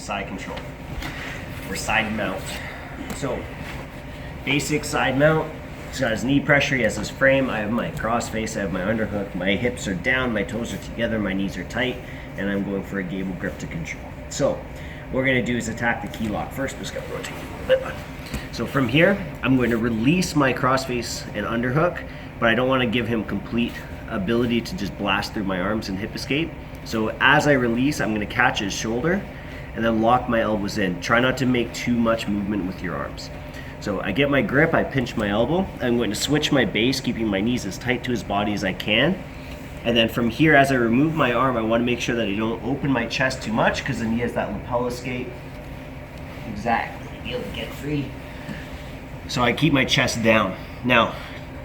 side control or side mount. So basic side mount. He's got his knee pressure, he has his frame, I have my crossface, I have my underhook, my hips are down, my toes are together, my knees are tight, and I'm going for a gable grip to control. So what we're going to do is attack the key lock first. Just going to rotate a little bit. So from here, I'm going to release my crossface and underhook, but I don't want to give him complete ability to just blast through my arms and hip escape. So as I release, I'm going to catch his shoulder and then lock my elbows in. Try not to make too much movement with your arms. So I get my grip, I pinch my elbow. I'm going to switch my base, keeping my knees as tight to his body as I can. And then from here, as I remove my arm, I want to make sure that I don't open my chest too much, because then he has that lapel escape. Exactly, be able to get free. So I keep my chest down. Now,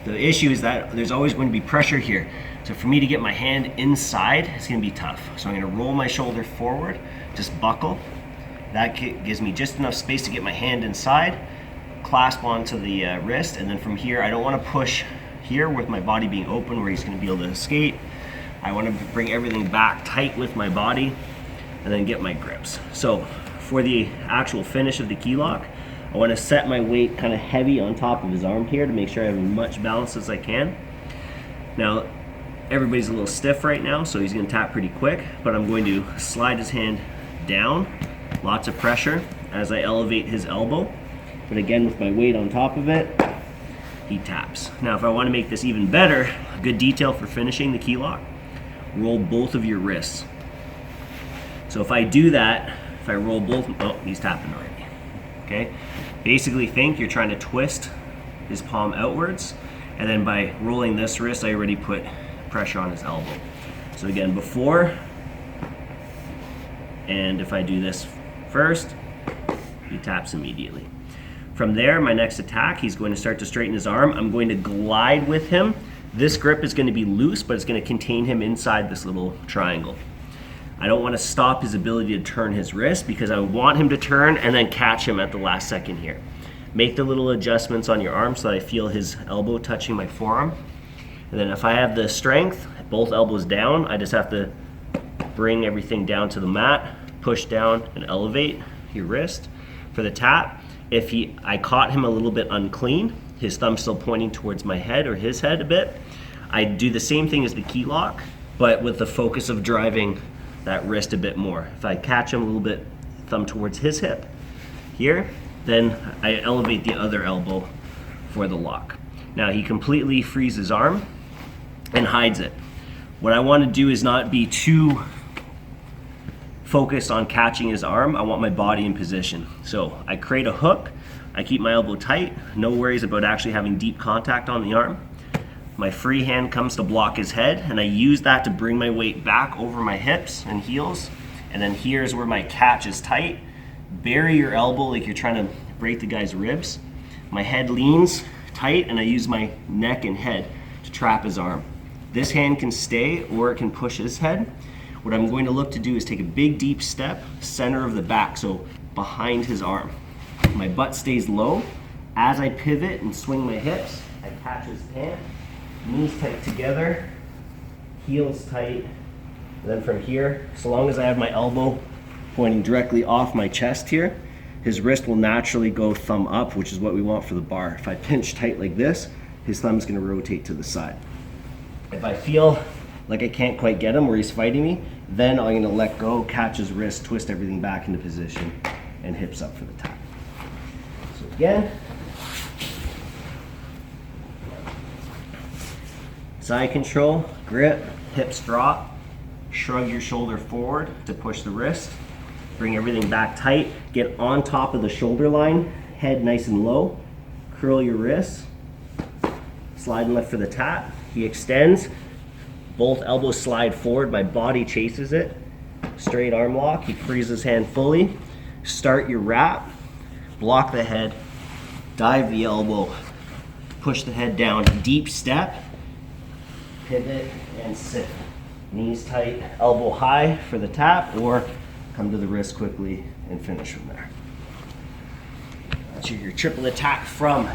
the issue is that there's always going to be pressure here. So for me to get my hand inside, it's going to be tough. So I'm going to roll my shoulder forward, just buckle. That gives me just enough space to get my hand inside, clasp onto the wrist, and then from here, I don't want to push here with my body being open where he's going to be able to escape. I want to bring everything back tight with my body and then get my grips. So for the actual finish of the key lock, I want to set my weight kind of heavy on top of his arm here to make sure I have as much balance as I can. Now, everybody's a little stiff right now, so he's going to tap pretty quick, but I'm going to slide his hand down, lots of pressure as I elevate his elbow. But again, with my weight on top of it, he taps. Now, if I want to make this even better, a good detail for finishing the key lock, roll both of your wrists. So if I do that, if I roll both, oh, he's tapping already. Okay? Basically think you're trying to twist his palm outwards, and then by rolling this wrist, I already put pressure on his elbow. So again, before, and if I do this first, he taps immediately. From there, my next attack, he's going to start to straighten his arm. I'm going to glide with him. This grip is going to be loose, but it's going to contain him inside this little triangle. I don't want to stop his ability to turn his wrist, because I want him to turn and then catch him at the last second here. Make the little adjustments on your arm so that I feel his elbow touching my forearm. And then if I have the strength, both elbows down, I just have to bring everything down to the mat, push down and elevate your wrist. For the tap, if I caught him a little bit unclean, his thumb's still pointing towards my head or his head a bit, I do the same thing as the key lock, but with the focus of driving that wrist a bit more. If I catch him a little bit, thumb towards his hip here, then I elevate the other elbow for the lock. Now he completely frees his arm and hides it. What I want to do is not be too focused on catching his arm. I want my body in position. So I create a hook, I keep my elbow tight, no worries about actually having deep contact on the arm. My free hand comes to block his head, and I use that to bring my weight back over my hips and heels. And then here's where my catch is tight. Bury your elbow like you're trying to break the guy's ribs. My head leans tight, and I use my neck and head to trap his arm. This hand can stay, or it can push his head. What I'm going to look to do is take a big deep step, center of the back, so behind his arm. My butt stays low. As I pivot and swing my hips, I catch his hand, knees tight together, heels tight, and then from here, so long as I have my elbow pointing directly off my chest here, his wrist will naturally go thumb up, which is what we want for the bar. If I pinch tight like this, his thumb's gonna rotate to the side. If I feel like I can't quite get him or he's fighting me, then I'm gonna let go, catch his wrist, twist everything back into position, and hips up for the tap. So again, side control, grip, hips drop, shrug your shoulder forward to push the wrist, bring everything back tight, get on top of the shoulder line, head nice and low, curl your wrists, slide and lift for the tap. He extends, both elbows slide forward, my body chases it, straight arm lock, he frees his hand fully, start your wrap, block the head, dive the elbow, push the head down, deep step, pivot and sit. Knees tight, elbow high for the tap, or come to the wrist quickly and finish from there. That's your triple attack from